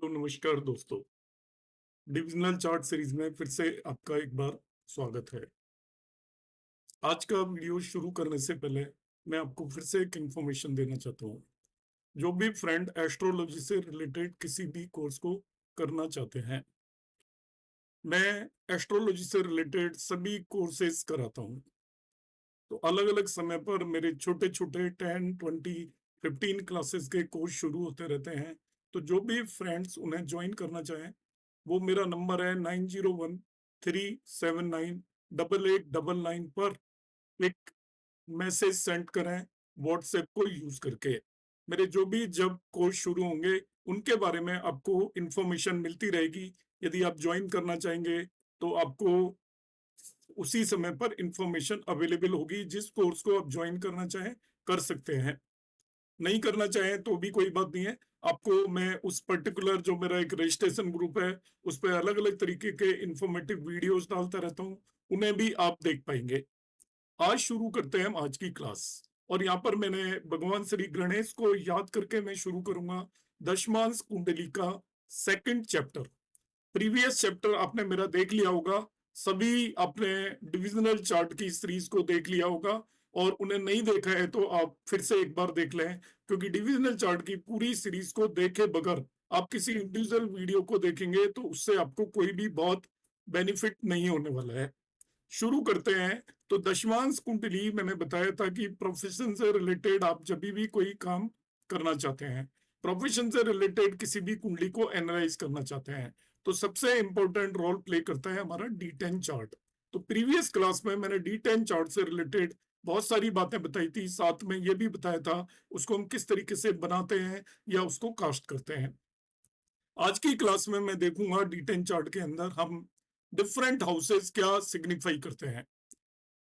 तो नमस्कार दोस्तों। डिविजनल चार्ट सीरीज में फिर से आपका एक बार स्वागत है। आज का वीडियो शुरू करने से पहले मैं आपको फिर से एक इंफॉर्मेशन देना चाहता हूँ। जो भी फ्रेंड एस्ट्रोलॉजी से रिलेटेड किसी भी कोर्स को करना चाहते हैं, मैं एस्ट्रोलॉजी से रिलेटेड सभी कोर्सेज कराता हूँ। तो अलग अलग समय पर मेरे छोटे छोटे 10, 20, 15 क्लासेस के कोर्स शुरू होते रहते हैं। तो जो भी फ्रेंड्स उन्हें ज्वाइन करना चाहें, वो मेरा नंबर है 9013798899 पर एक मैसेज सेंड करें व्हाट्सएप को यूज करके। मेरे जो भी जब कोर्स शुरू होंगे उनके बारे में आपको इंफॉर्मेशन मिलती रहेगी। यदि आप ज्वाइन करना चाहेंगे तो आपको उसी समय पर इंफॉर्मेशन अवेलेबल होगी। जिस कोर्स को आप ज्वाइन करना चाहें कर सकते हैं, नहीं करना चाहें तो भी कोई बात नहीं है। आपको मैं उस पर्टिकुलर जो मेरा एक रजिस्ट्रेशन ग्रुप है उस पर अलग अलग तरीके के इंफॉर्मेटिव वीडियोस डालता रहता हूँ, उन्हें भी आप देख पाएंगे। आज शुरू करते हैं हम आज की क्लास। और यहाँ पर मैंने भगवान श्री गणेश को याद करके मैं शुरू करूंगा दशमांश कुंडली का सेकंड चैप्टर। प्रीवियस चैप्टर आपने मेरा देख लिया होगा, सभी आपने डिविजनल चार्ट की सीरीज को देख लिया होगा। और उन्हें नहीं देखा है तो आप फिर से एक बार देख लें, क्योंकि डिविजनल चार्ट की पूरी सीरीज को देखे बगैर आप किसी इंडिविजुअल वीडियो को देखेंगे तो उससे आपको कोई भी बहुत बेनिफिट नहीं होने वाला है। शुरू करते हैं। तो दशमांश कुंडली मैंने बताया था कि प्रोफेशन से रिलेटेड आप जब भी कोई काम करना चाहते हैं, प्रोफेशन से रिलेटेड किसी भी कुंडली को एनालाइज करना चाहते हैं, तो सबसे इंपॉर्टेंट रोल प्ले करता है हमारा D10 चार्ट। तो प्रीवियस क्लास में मैंने D10 चार्ट से रिलेटेड बहुत सारी बातें बताई थी, साथ में ये भी बताया था उसको हम किस तरीके से बनाते हैं या उसको कास्ट करते हैं। आज की क्लास में मैं देखूंगा D10 चार्ट के अंदर हम डिफरेंट हाउसेस क्या सिग्निफाई करते हैं।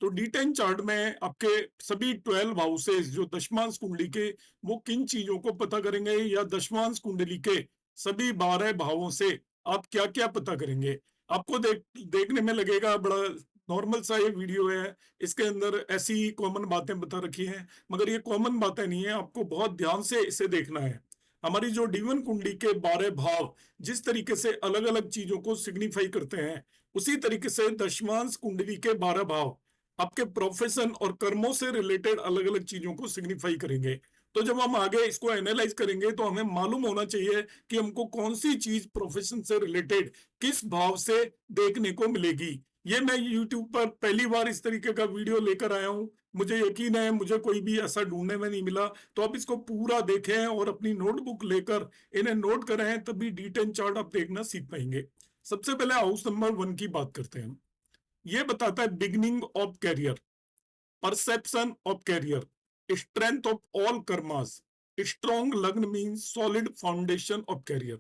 तो D10 चार्ट में आपके सभी 12 हाउसेस जो दशमांश कुंडली के, वो किन चीजों को पता करेंगे, या दशमांश कुंडली के सभी 12 भावों से आप क्या क्या पता करेंगे। आपको देखने में लगेगा बड़ा नॉर्मल सा ये वीडियो है, इसके अंदर ऐसी कॉमन बातें बता रखी हैं, मगर ये कॉमन बातें नहीं है, आपको बहुत ध्यान से इसे देखना है। हमारी जो D1 कुंडली के 12 भाव जिस तरीके से अलग अलग चीजों को सिग्निफाई करते हैं, उसी तरीके से दशमांश कुंडली के 12 भाव आपके प्रोफेशन और कर्मों से रिलेटेड अलग अलग चीजों को सिग्निफाई करेंगे। तो जब हम आगे इसको एनालाइज करेंगे तो हमें मालूम होना चाहिए कि हमको कौन सी चीज प्रोफेशन से रिलेटेड किस भाव से देखने को मिलेगी। ये मैं YouTube पर पहली बार इस तरीके का वीडियो लेकर आया हूं, मुझे यकीन है मुझे कोई भी ऐसा ढूंढने में नहीं मिला। तो आप इसको पूरा देखें और अपनी नोटबुक लेकर इन्हें नोट करें, तभी D10 चार्ट आप देखना सीख पाएंगे। सबसे पहले हाउस नंबर 1 की बात करते हैं। ये बताता है beginning of career, perception of career, strength of all karmas, strong लग्न means solid foundation of career.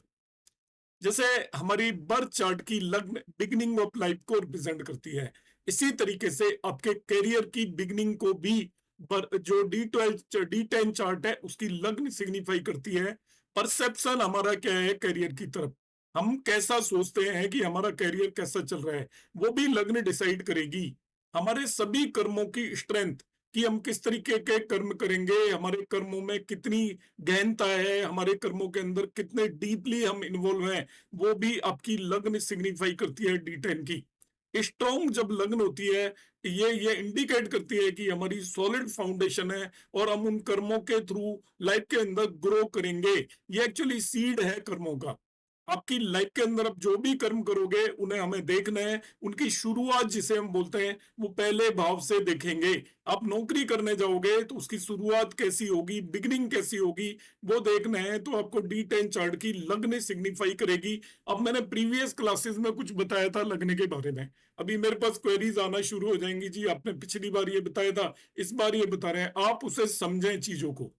जैसे हमारी बर्थ चार्ट की लग्न बिगनिंग ऑफ लाइफ को रिप्रेजेंट करती है, इसी तरीके से आपके कैरियर की बिगनिंग को भी जो D10 चार्ट है उसकी लग्न सिग्निफाई करती है। परसेप्शन हमारा क्या है कैरियर की तरफ, हम कैसा सोचते हैं कि हमारा कैरियर कैसा चल रहा है, वो भी लग्न डिसाइड करेगी। हमारे सभी कर्मों की स्ट्रेंथ, कि हम किस तरीके के कर्म करेंगे, हमारे कर्मों में कितनी गहनता है, हमारे कर्मों के अंदर कितने डीपली हम इन्वॉल्व हैं, वो भी आपकी लग्न सिग्निफाई करती है D10 की। स्ट्रॉन्ग जब लग्न होती है, ये इंडिकेट करती है कि हमारी सॉलिड फाउंडेशन है और हम उन कर्मों के थ्रू लाइफ के अंदर ग्रो करेंगे। ये एक्चुअली सीड है कर्मों का। आपकी लाइफ के अंदर आप जो भी कर्म करोगे उन्हें हमें देखना है, उनकी शुरुआत जिसे हम बोलते हैं वो पहले भाव से देखेंगे। आप नौकरी करने जाओगे तो उसकी शुरुआत कैसी होगी, बिगनिंग कैसी होगी, वो देखना है। तो आपको D10 चार्ट की लग्न सिग्निफाई करेगी। अब मैंने प्रीवियस क्लासेस में कुछ बताया था लग्न के बारे में, अभी मेरे पास क्वेरीज आना शुरू हो जाएंगी, जी आपने पिछली बार ये बताया था, इस बार ये बता रहे हैं। आप उसे समझें, चीजों को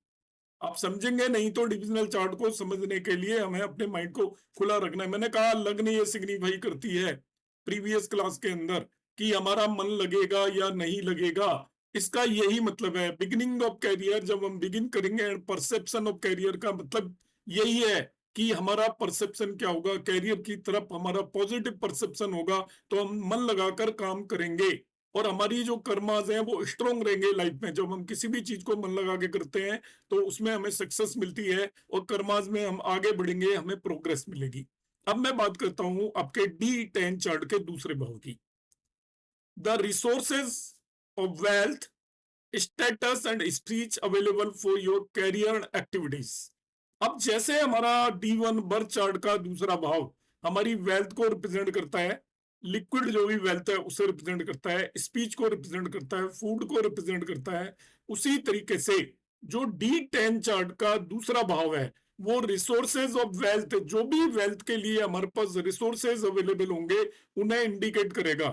आप समझेंगे नहीं तो डिविजनल चार्ट को समझने के लिए हमें अपने माइंड को खुला रखना है। मैंने कहा लग्न ये सिग्निफाई करती है प्रीवियस क्लास के अंदर कि हमारा मन लगेगा या नहीं लगेगा, इसका यही मतलब है। बिगिनिंग ऑफ कैरियर जब हम बिगिन करेंगे, एंड परसेप्शन ऑफ कैरियर का मतलब यही है कि हमारा परसेप्शन क्या होगा, कैरियर की तरफ हमारा पॉजिटिव परसेप्शन होगा तो हम मन लगाकर काम करेंगे। और हमारी जो कर्मास हैं वो स्ट्रोंग रहेंगे लाइफ में। जब हम किसी भी चीज को मन लगा के करते हैं तो उसमें हमें सक्सेस मिलती है और कर्मास में हम आगे बढ़ेंगे, हमें प्रोग्रेस मिलेगी। अब मैं बात करता हूं आपके D10 चार्ट के दूसरे भाव की। The resources of wealth, status and speech available for your career activities. अब जैसे हमारा D1 बर्थ चार्ट का दूसरा भाव हमारी वेल्थ को रिप्रेजेंट करता है, लिक्विड जो भी वेल्थ है उसे रिप्रेजेंट करता है, स्पीच को रिप्रेजेंट करता है, फूड को रिप्रेजेंट करता है, उसी तरीके से जो D10 चार्ट का दूसरा भाव है वो रिसोर्सेज ऑफ वेल्थ, जो भी वेल्थ के लिए हमारे पास रिसोर्सेज अवेलेबल होंगे उन्हें इंडिकेट करेगा।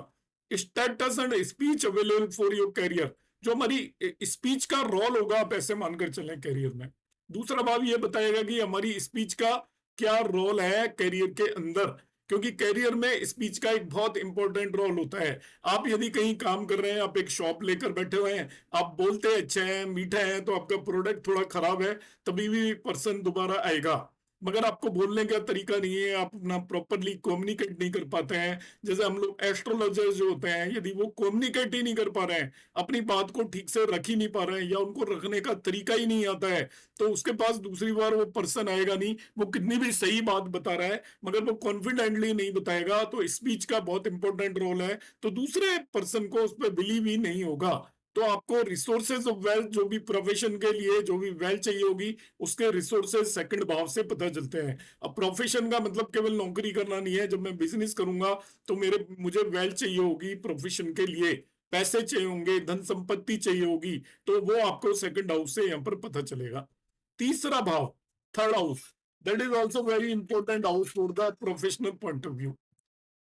Status and speech available for your career, जो हमारी स्पीच का रोल होगा आप ऐसे मानकर चलें कैरियर में। दूसरा भाव ये बताएगा कि हमारी स्पीच का क्या रोल है कैरियर के अंदर, क्योंकि कैरियर में स्पीच का एक बहुत इंपॉर्टेंट रोल होता है। आप यदि कहीं काम कर रहे हैं, आप एक शॉप लेकर बैठे हुए हैं, आप बोलते अच्छे हैं, मीठे हैं, तो आपका प्रोडक्ट थोड़ा खराब है तभी भी पर्सन दोबारा आएगा। मगर आपको बोलने का तरीका नहीं है, आप अपना प्रॉपरली कम्युनिकेट नहीं कर पाते हैं। जैसे हम लोग एस्ट्रोलॉजर्स जो होते हैं, यदि वो कम्युनिकेट ही नहीं कर पा रहे हैं, अपनी बात को ठीक से रख ही नहीं पा रहे हैं, या उनको रखने का तरीका ही नहीं आता है, तो उसके पास दूसरी बार वो पर्सन आएगा नहीं। वो कितनी भी सही बात बता रहा है मगर वो कॉन्फिडेंटली नहीं बताएगा, तो स्पीच का बहुत इंपॉर्टेंट रोल है, तो दूसरे पर्सन को उस पर बिलीव ही नहीं होगा। तो आपको रिसोर्सेज ऑफ वेल्थ, जो भी प्रोफेशन के लिए जो भी वेल्थ चाहिए होगी, उसके रिसोर्सेज सेकंड भाव से पता चलते हैं। अब प्रोफेशन का मतलब केवल नौकरी करना नहीं है। जब मैं बिजनेस करूंगा तो मुझे वेल्थ चाहिए होगी प्रोफेशन के लिए, पैसे चाहिए होंगे, धन संपत्ति चाहिए होगी, तो वो आपको सेकंड हाउस से यहाँ पर पता चलेगा। तीसरा भाव, third house, that is also very important house for the professional point of view.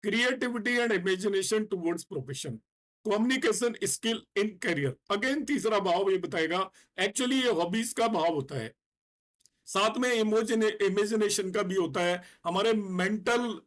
Creativity and imagination towards profession, communication skill in career. Again तीसरा भाव ये बताएगा, एक्चुअली ये हॉबीज का भाव होता है, साथ में इमेजिनेशन का भी होता है, हमारे मेंटल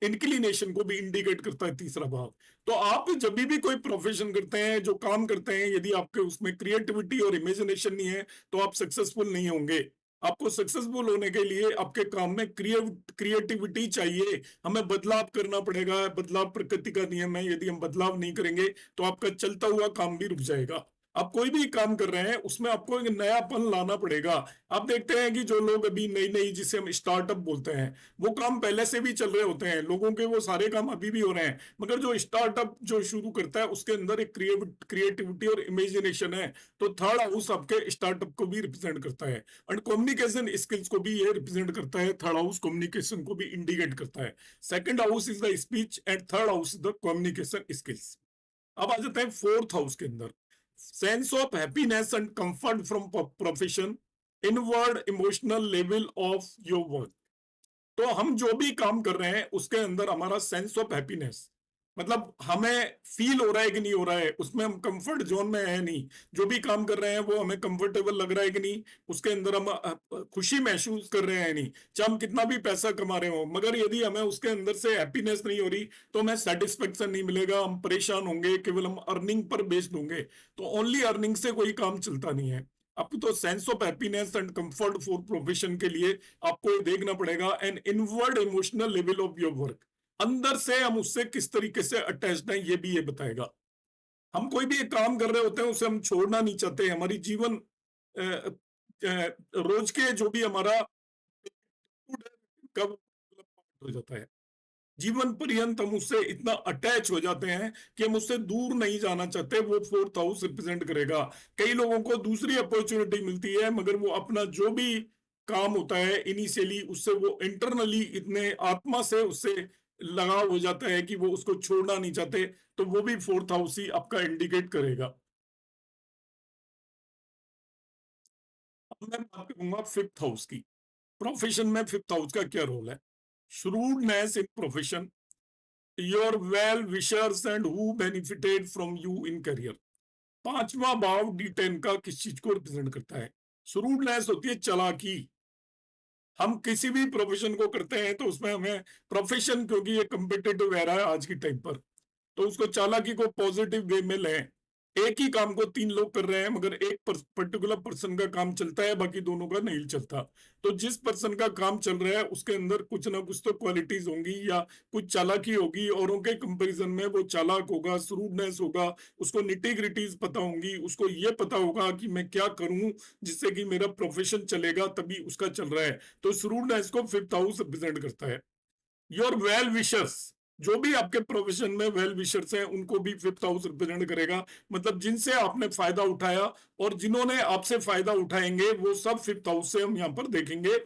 इंक्लिनेशन को भी इंडिकेट करता है तीसरा भाव। तो आप जब भी कोई प्रोफेशन करते हैं, जो काम करते हैं, यदि आपके उसमें क्रिएटिविटी और इमेजिनेशन नहीं है तो आप सक्सेसफुल नहीं होंगे। आपको सक्सेसफुल होने के लिए आपके काम में क्रिएटिविटी चाहिए, हमें बदलाव करना पड़ेगा। बदलाव प्रकृति का नियम है, यदि हम बदलाव नहीं करेंगे तो आपका चलता हुआ काम भी रुक जाएगा। आप कोई भी काम कर रहे हैं उसमें आपको एक नयापन लाना पड़ेगा। आप देखते हैं कि जो लोग अभी नई नई, जिसे हम स्टार्टअप बोलते हैं, वो काम पहले से भी चल रहे होते हैं, लोगों के वो सारे काम अभी भी हो रहे हैं, मगर जो स्टार्टअप जो शुरू करता है उसके अंदर एक क्रिएटिविटी और इमेजिनेशन है। तो थर्ड हाउस आपके स्टार्टअप को भी रिप्रेजेंट करता है, और कम्युनिकेशन स्किल्स को भी ये रिप्रेजेंट करता है। थर्ड हाउस कम्युनिकेशन को भी इंडिकेट करता है। Second house is the speech and third house is the communication skills. अब आ जाते हैं फोर्थ हाउस के अंदर, sense of happiness and comfort from profession, inward emotional level of your work. तो हम जो भी काम कर रहे हैं उसके अंदर हमारा सेंस ऑफ हैप्पीनेस, मतलब हमें फील हो रहा है कि नहीं हो रहा है, उसमें हम कंफर्ट जोन में है नहीं, जो भी काम कर रहे हैं वो हमें कंफर्टेबल लग रहा है कि नहीं, उसके अंदर हम खुशी महसूस कर रहे हैं नहीं, चाहे हम कितना भी पैसा कमा रहे हो। मगर यदि हमें उसके अंदर से हैप्पीनेस नहीं हो रही तो हमें सेटिस्फेक्शन नहीं मिलेगा, हम परेशान होंगे, केवल हम अर्निंग पर बेस्ड होंगे। तो ओनली अर्निंग से कोई काम चलता नहीं है। अब तो sense of happiness and comfort for profession के लिए आपको ये देखना पड़ेगा an inward emotional level of your work, अंदर से हम उससे किस तरीके से अटैच्ड हैं ये भी ये बताएगा। हम कोई भी एक काम कर रहे होते हैं उसे हम छोड़ना नहीं चाहते। हमारी जीवन रोज के जो भी हमारा कब हो जाता है, जीवन पर्यंत हम उससे इतना अटैच हो जाते हैं कि हम उससे दूर नहीं जाना चाहते। वो फोर्थ हाउस रिप्रेजेंट करेगा। कई लोगों को दूसरी अपॉर्चुनिटी मिलती है मगर वो अपना जो भी काम होता है इनिशियली उससे वो इंटरनली इतने आत्मा से उससे लगाव हो जाता है कि वो उसको छोड़ना नहीं चाहते। तो वो भी फोर्थ हाउस ही आपका इंडिकेट करेगा। अब मैं बात करूंगा फिफ्थ हाउस की। प्रोफेशन में फिफ्थ हाउस का क्या रोल है? shrewdness in profession, your well wishers and who benefited from you in career। पांचवा भाव D10 का किस चीज को रिप्रेजेंट करता है? shrewdness होती है चालाकी। हम किसी भी प्रोफेशन को करते हैं तो उसमें हमें प्रोफेशन, क्योंकि ये कम्पिटेटिव एरा है आज की टाइम पर, तो उसको चालाकी को पॉजिटिव वे में लें। एक ही काम को 3 लोग कर रहे हैं, मगर एक पर्टिकुलर पर्सन का काम चलता है, बाकी दोनों का नहीं चलता। तो जिस पर्सन का काम चल रहा है उसके अंदर कुछ ना कुछ तो क्वालिटीज होंगी या कुछ चालाकी होगी, औरों के कंपैरिजन में वो चालाक होगा, श्रूडनेस होगा, उसको निटी-ग्रिटीज़ पता होंगी, उसको ये पता होगा कि मैं क्या करूँ जिससे कि मेरा प्रोफेशन चलेगा, तभी उसका चल रहा है। तो श्रूडनेस को 5th हाउस रिप्रेजेंट करता है। योर वेल विशर्स, जो भी आपके प्रोफेशन में वेल विशर्स हैं उनको भी 5th हाउस रिप्रेजेंट करेगा। मतलब जिनसे आपने फायदा उठाया और जिन्होंने आपसे फायदा उठाएंगे, वो सब 5th हाउस से हम यहाँ पर देखेंगे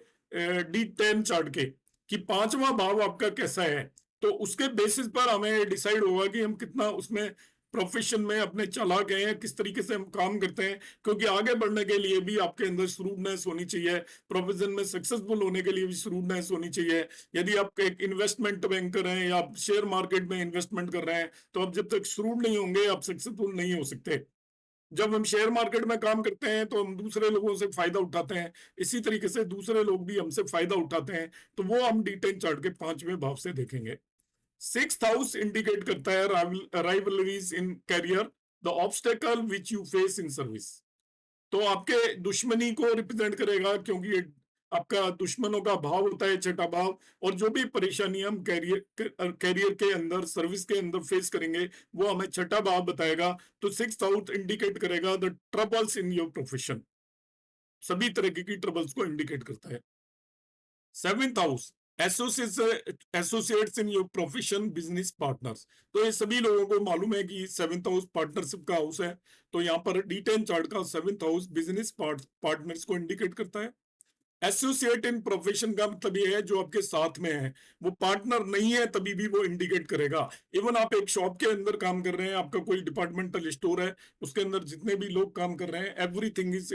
D10 चार्ट के, कि पांचवा भाव आपका कैसा है। तो उसके बेसिस पर हमें डिसाइड होगा कि हम कितना उसमें प्रोफेशन में अपने चालाक हैं, किस तरीके से हम काम करते हैं। क्योंकि आगे बढ़ने के लिए भी आपके अंदर श्रूडनेस होनी चाहिए, प्रोफेशन में सक्सेसफुल होने के लिए भी श्रूडनेस होनी चाहिए। यदि आप एक इन्वेस्टमेंट बैंकर हैं या आप शेयर मार्केट में इन्वेस्टमेंट कर रहे हैं, तो आप जब तक श्रूड नहीं होंगे, आप सक्सेसफुल नहीं हो सकते। जब हम शेयर मार्केट में काम करते हैं तो हम दूसरे लोगों से फायदा उठाते हैं, इसी तरीके से दूसरे लोग भी हमसे फायदा उठाते हैं। तो वो हम D10 चार्ट के 5वें भाव से देखेंगे। 6th हाउस इंडिकेट करता है rivalries in career, the obstacle which you face in service. तो आपके दुश्मनी को रिप्रेजेंट करेगा, क्योंकि ये आपका दुश्मनों का भाव होता है, छठा भाव। और जो भी परेशानी हम कैरियर के अंदर, सर्विस के अंदर फेस करेंगे, वो हमें छठा भाव बताएगा। तो 6th हाउस इंडिकेट करेगा the troubles in your profession, सभी तरह की ट्रबल्स को इंडिकेट करता है। 7th house associates in your profession, business partners. तो ये सभी लोगों को मालूम है कि 7th हाउस पार्टनरशिप का हाउस है। तो यहाँ पर D10 चार्ट का 7th हाउस बिजनेस पार्टनर्स को इंडिकेट करता है। एसोसिएट इन प्रोफेशन का मतलब ये है जो आपके साथ में है, वो पार्टनर नहीं है तभी भी वो इंडिकेट करेगा। इवन आप एक शॉप के अंदर काम कर रहे हैं, आपका कोई डिपार्टमेंटल स्टोर है, उसके अंदर जितने भी लोग काम कर रहे हैं, everything is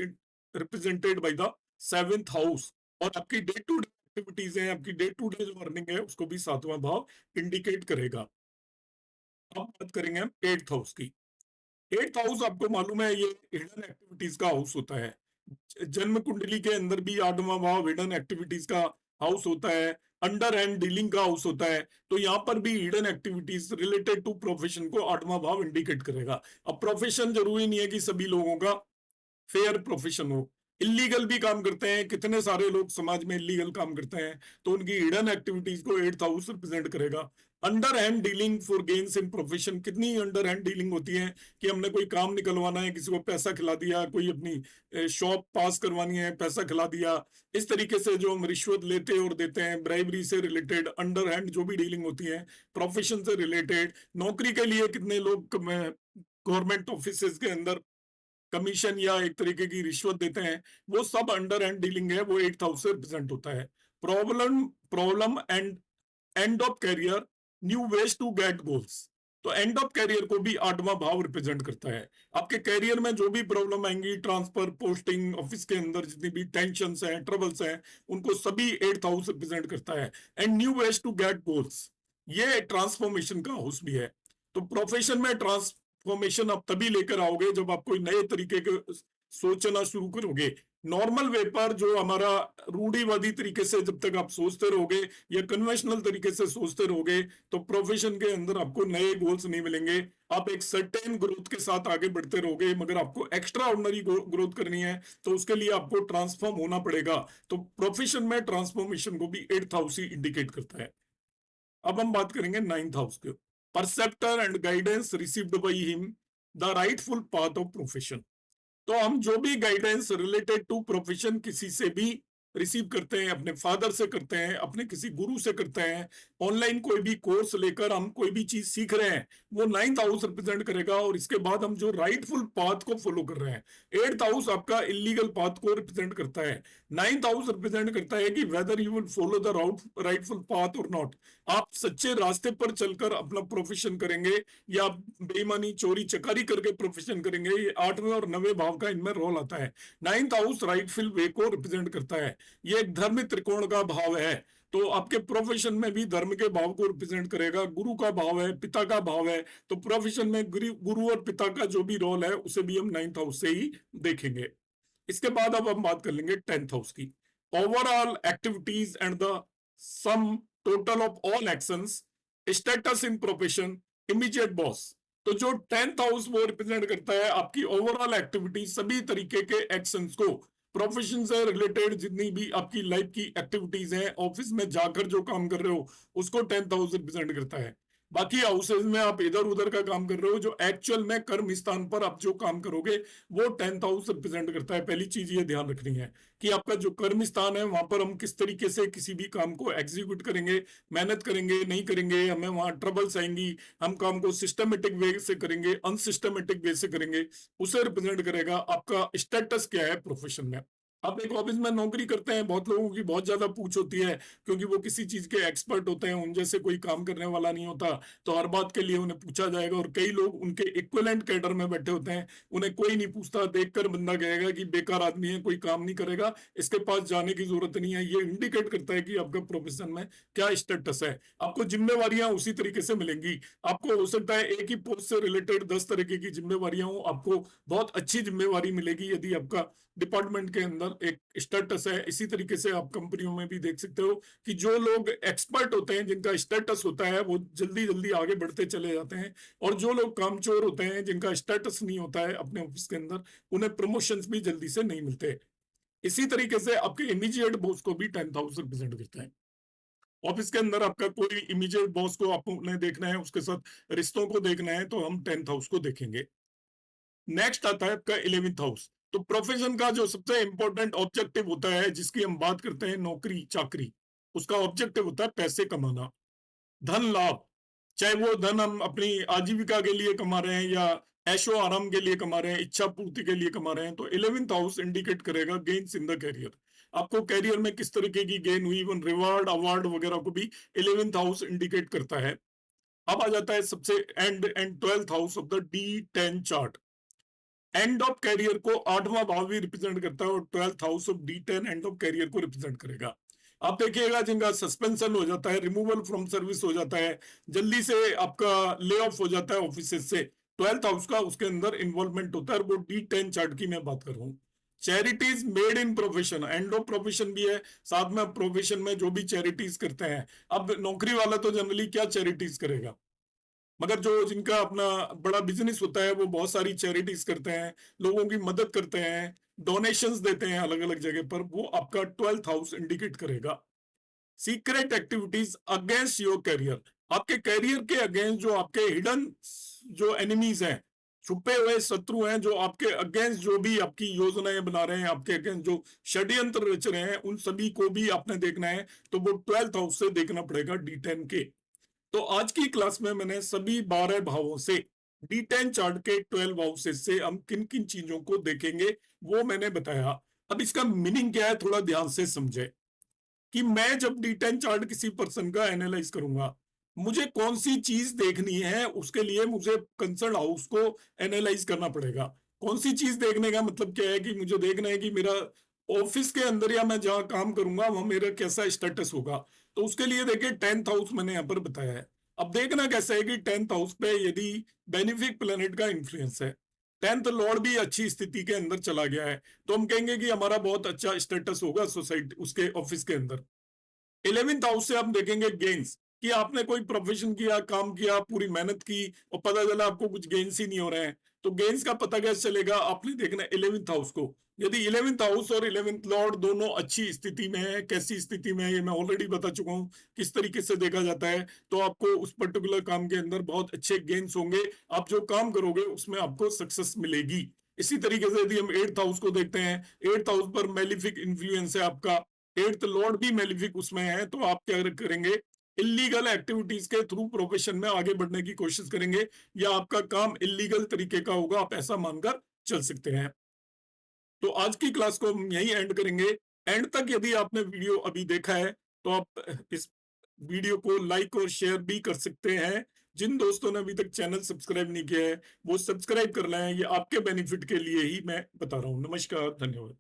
represented by the 7th house. और आपकी डे टू डे एक्टिविटीज है, आपकी डे टू डे जो अर्निंग है, उसको भी 7वां भाव इंडिकेट करेगा। अब बात करेंगे हम 8th हाउस की। 8th हाउस आपको मालूम है ये हिडन एक्टिविटीज का हाउस होता है। जन्म कुंडली के अंदर भी 8वां भाव हिडन एक्टिविटीज का हाउस होता है, अंडर हैंड डीलिंग का हाउस होता है। तो यहाँ पर भी hidden activities related to profession को 8वां भाव इंडिकेट करेगा। अब प्रोफेशन जरूरी नहीं है कि सभी लोगों का फेयर प्रोफेशन हो, इलीगल भी काम करते हैं, कितने सारे लोग समाज में इलीगल काम करते हैं। तो उनकी हिडन एक्टिविटीज को 8th हाउस रिप्रेजेंट करेगा। Under hand dealing for gains in profession, कितनी अंडर हैंड डीलिंग होती है कि हमने कोई काम निकलवाना है, किसी को पैसा खिला दिया, कोई अपनी शॉप पास करवानी है, पैसा खिला दिया। इस तरीके से जो हम रिश्वत लेते और देते हैं, ब्राइबरी से रिलेटेड अंडर हैंड जो भी डीलिंग होती है, प्रोफेशन से रिलेटेड, नौकरी के लिए कितने लोग गवर्नमेंट ऑफिस के अंदर कमीशन या एक तरीके की रिश्वत देते हैं, वो सब अंडर हैंड डीलिंग है, वो 8th हाउस से रिप्रेजेंट होता है। Problem problem and end of career, new ways to get goals. तो एंड ऑफ कैरियर को भी 8वां भाव रिप्रेजेंट करता है। आपके कैरियर में जो भी प्रॉब्लम आएंगी, ट्रांसफर, पोस्टिंग, ऑफिस के अंदर जितनी भी टेंशन हैं, ट्रबल्स हैं, उनको सभी 8th हाउस रिप्रेजेंट करता है। And new ways to get goals, ये ट्रांसफॉर्मेशन का हाउस भी है। तो प्रोफेशन में ट्रांसफॉर्मेशन आप तभी लेकर आओगे जब आप कोई नए तरीके के सोचना शुरू करोगे। नॉर्मल वे पर जो हमारा रूढ़िवादी तरीके से जब तक आप सोचते रहोगे या कन्वेंशनल तरीके से सोचते रहोगे, तो प्रोफेशन के अंदर आपको नए गोल्स नहीं मिलेंगे। आप एक सर्टेन ग्रोथ के साथ आगे बढ़ते रहोगे, मगर आपको एक्स्ट्रा ऑर्डिनरी ग्रोथ करनी है तो उसके लिए आपको ट्रांसफॉर्म होना पड़ेगा। तो प्रोफेशन में ट्रांसफॉर्मेशन को भी 8th हाउस ही इंडिकेट करता है। अब हम बात करेंगे 9th हाउस के। परसेप्टर and guidance received by him, the rightful path of profession. तो हम जो भी गाइडेंस रिलेटेड टू प्रोफेशन किसी से भी रिसीव करते हैं, अपने फादर से करते हैं, अपने किसी गुरु से करते हैं, ऑनलाइन कोई भी कोर्स लेकर हम कोई भी चीज सीख रहे हैं, वो 9th हाउस रिप्रेजेंट करेगा। और इसके बाद हम जो राइटफुल पाथ को फॉलो कर रहे हैं, 8th हाउस आपका इलीगल पाथ को रिप्रेजेंट करता है। 9th हाउस रिप्रेजेंट करता है कि whether you will follow the rightful path और नॉट। आप सच्चे रास्ते पर चलकर अपना प्रोफेशन करेंगे या बेईमानी, चोरी चकारी करके प्रोफेशन करेंगे। ये 8वें और 9वें भाव का इनमें रोल आता है। 9th हाउस राइटफुल वे को रिप्रेजेंट करता है। ये एक धर्म त्रिकोण का भाव है। तो आपके प्रोफेशन में भी धर्म के भाव को रिप्रेजेंट करेगा। गुरु का भाव है, पिता का भाव है। तो प्रोफेशन में गुरु और पिता का जो भी रोल है उसे भी हम 9th हाउस से ही देखेंगे। इसके बाद अब हम बात कर लेंगे 10th हाउस की। Overall activities and the sum total of all actions, status in profession, immediate boss. तो जो 10th हाउस वो रिप्रेजेंट करता है आपकी ओवरऑल एक्टिविटी, सभी तरीके के एक्शंस को, प्रोफेशन से रिलेटेड जितनी भी आपकी लाइफ की एक्टिविटीज हैं, ऑफिस में जाकर जो काम कर रहे हो उसको 10th हाउस रिप्रेजेंट करता है। बाकी हाउसेज में आप इधर उधर का काम कर रहे हो, जो एक्चुअल में कर्म स्थान पर आप जो काम करोगे वो 10th हाउस रिप्रेजेंट करता है। पहली चीज ये ध्यान रखनी है कि आपका जो कर्म स्थान है वहां पर हम किस तरीके से किसी भी काम को एग्जीक्यूट करेंगे, मेहनत करेंगे नहीं करेंगे, हमें वहां ट्रबल्स आएंगी, हम काम को सिस्टमेटिक वे से करेंगे अनसिस्टमेटिक वे से करेंगे, उसे रिप्रेजेंट करेगा आपका स्टेटस क्या है प्रोफेशन में। आप एक ऑफिस में नौकरी करते हैं, बहुत लोगों की बहुत ज्यादा पूछ होती है क्योंकि वो किसी चीज के एक्सपर्ट होते हैं, उन जैसे कोई काम करने वाला नहीं होता, तो हर बात के लिए उन्हें पूछा जाएगा, और कई लोग उनके इक्विवेलेंट कैडर में बैठे होते हैं, उन्हें कोई नहीं पूछता, देखकर बंदा कहेगा कि बेकार आदमी है, कोई काम नहीं करेगा, इसके पास जाने की जरूरत नहीं है। ये इंडिकेट करता है कि आपका प्रोफेशन में क्या स्टेटस है। आपको जिम्मेवारियां उसी तरीके से मिलेंगी। आपको हो सकता है एक ही पोस्ट से रिलेटेड 10 तरीके की जिम्मेवारियां हो, आपको बहुत अच्छी जिम्मेवारी मिलेगी यदि आपका डिपार्टमेंट के अंदर एक स्टेटस है। इसी तरीके से आप कंपनियों में भी देख सकते हो कि जो लोग एक्सपर्ट होते हैं, जिनका स्टेटस होता है, वो जल्दी जल्दी आगे बढ़ते चले जाते हैं, और जो लोग कामचोर होते हैं, जिनका स्टेटस नहीं होता है अपने ऑफिस के अंदर, उन्हें प्रमोशंस भी जल्दी से नहीं मिलते। इसी तरीके से आपके इमीडिएट बॉस को भी 10th हाउस रिप्रेजेंट करता है। ऑफिस के अंदर आपका कोई इमीडिएट बॉस को आपको उन्हें देखना है, उसके साथ रिश्तों को देखना है, तो हम 10th हाउस को देखेंगे। नेक्स्ट आता है आपका 11th हाउस। तो प्रोफेशन का जो सबसे इंपॉर्टेंट ऑब्जेक्टिव होता है, जिसकी हम बात करते हैं नौकरी चाकरी, उसका ऑब्जेक्टिव होता है पैसे कमाना, धन लाभ। चाहे वो धन हम अपनी आजीविका के लिए कमा रहे हैं या ऐशो आराम के लिए कमा रहे हैं, इच्छा पूर्ति के लिए कमा रहे हैं, तो 11th हाउस इंडिकेट करेगा गेन्स इन द कैरियर। आपको कैरियर में किस तरीके की गेन हुई, इवन रिवार्ड अवार्ड वगैरह को भी 11th हाउस इंडिकेट करता है। अब आ जाता है सबसे end end 12th house of the D10 chart. End of career को 8वां भाव भी रिप्रेजेंट करता है, और 12th house of D10 end of career को रिप्रेजेंट करेगा। आप देखिएगा जिनका सस्पेंशन हो जाता है, रिमूवल फ्रॉम सर्विस हो जाता है, जल्दी से आपका ले ऑफ हो जाता है ऑफिस से, 12th हाउस का उसके अंदर इन्वॉल्वमेंट होता है, और वो D10 चार्ट की मैं बात कर रहा हूँ। Charities made in profession, end of profession भी है, साथ में प्रोफेशन में जो भी चैरिटीज करते हैं। अब नौकरी वाला तो जनरली क्या चैरिटीज करेगा, मगर जो जिनका अपना बड़ा बिजनेस होता है वो बहुत सारी चैरिटीज करते हैं, लोगों की मदद करते हैं, डोनेशंस देते हैं अलग अलग जगह पर, वो आपका 12th हाउस इंडिकेट करेगा। Secret activities against your career, आपके करियर के अगेंस्ट जो आपके हिडन जो एनिमीज हैं, छुपे हुए शत्रु हैं, जो आपके अगेंस्ट जो भी आपकी योजनाएं बना रहे हैं, आपके अगेंस्ट जो षड्यंत्र रच रहे हैं, उन सभी को भी आपने देखना है, तो वो 12th हाउस से देखना पड़ेगा D10 के। तो आज की क्लास में मैंने सभी 12 भावों से D10 चार्ट के 12 हाउसेस से हम किन किन चीजों को देखेंगे वो मैंने बताया। अब इसका मीनिंग क्या है थोड़ा ध्यान से समझे, कि मैं जब D10 चार्ट किसी पर्सन का एनालाइज करूंगा, मुझे कौन सी चीज देखनी है, उसके लिए मुझे कंसर्न हाउस को एनालाइज करना पड़ेगा। कौन सी चीज देखने का मतलब क्या है, कि मुझे देखना है कि मेरा ऑफिस के अंदर या मैं जहां काम करूंगा वहां मेरा कैसा स्टेटस होगा। तो उसके लिए देखिए 10th हाउस मैंने यहाँ पर बताया है। अब देखना कैसा है कि 10th हाउस पे यदि बेनिफिक प्लेनेट का इन्फ्लुएंस है, 10th लॉर्ड भी अच्छी स्थिति के अंदर चला गया है, तो हम कहेंगे कि हमारा बहुत अच्छा स्टेटस होगा सोसाइटी उसके ऑफिस के अंदर। 11th हाउस से आप देखेंगे गेन्स, कि आपने कोई प्रोफेशन किया, काम किया, पूरी मेहनत की, और पता चला आपको कुछ गेन्स ही नहीं हो रहे हैं, तो गेन्स का पता कैसे चलेगा, आपने देखना 11th हाउस को। यदि 11th हाउस और 11th लॉर्ड दोनों अच्छी स्थिति में है, कैसी स्थिति में है ये मैं ऑलरेडी बता चुका हूं किस तरीके से देखा जाता है, तो आपको उस पर्टिकुलर काम के अंदर बहुत अच्छे गेन्स होंगे, आप जो काम करोगे उसमें आपको सक्सेस मिलेगी। इसी तरीके से यदि हम 8th हाउस को देखते हैं, 8th हाउस पर मेलिफिक इन्फ्लुएंस है आपका, 8th लॉर्ड भी मेलिफिक उसमें है, तो आप क्या करेंगे, इलीगल एक्टिविटीज के थ्रू प्रोफेशन में आगे बढ़ने की कोशिश करेंगे, या आपका काम इलीगल तरीके का होगा, आप ऐसा मानकर चल सकते हैं। तो आज की क्लास को हम यही एंड करेंगे। एंड तक यदि आपने वीडियो अभी देखा है तो आप इस वीडियो को लाइक और शेयर भी कर सकते हैं। जिन दोस्तों ने अभी तक चैनल सब्सक्राइब नहीं किया है वो सब्सक्राइब कर लें, ये आपके बेनिफिट के लिए ही मैं बता रहा हूँ। नमस्कार, धन्यवाद।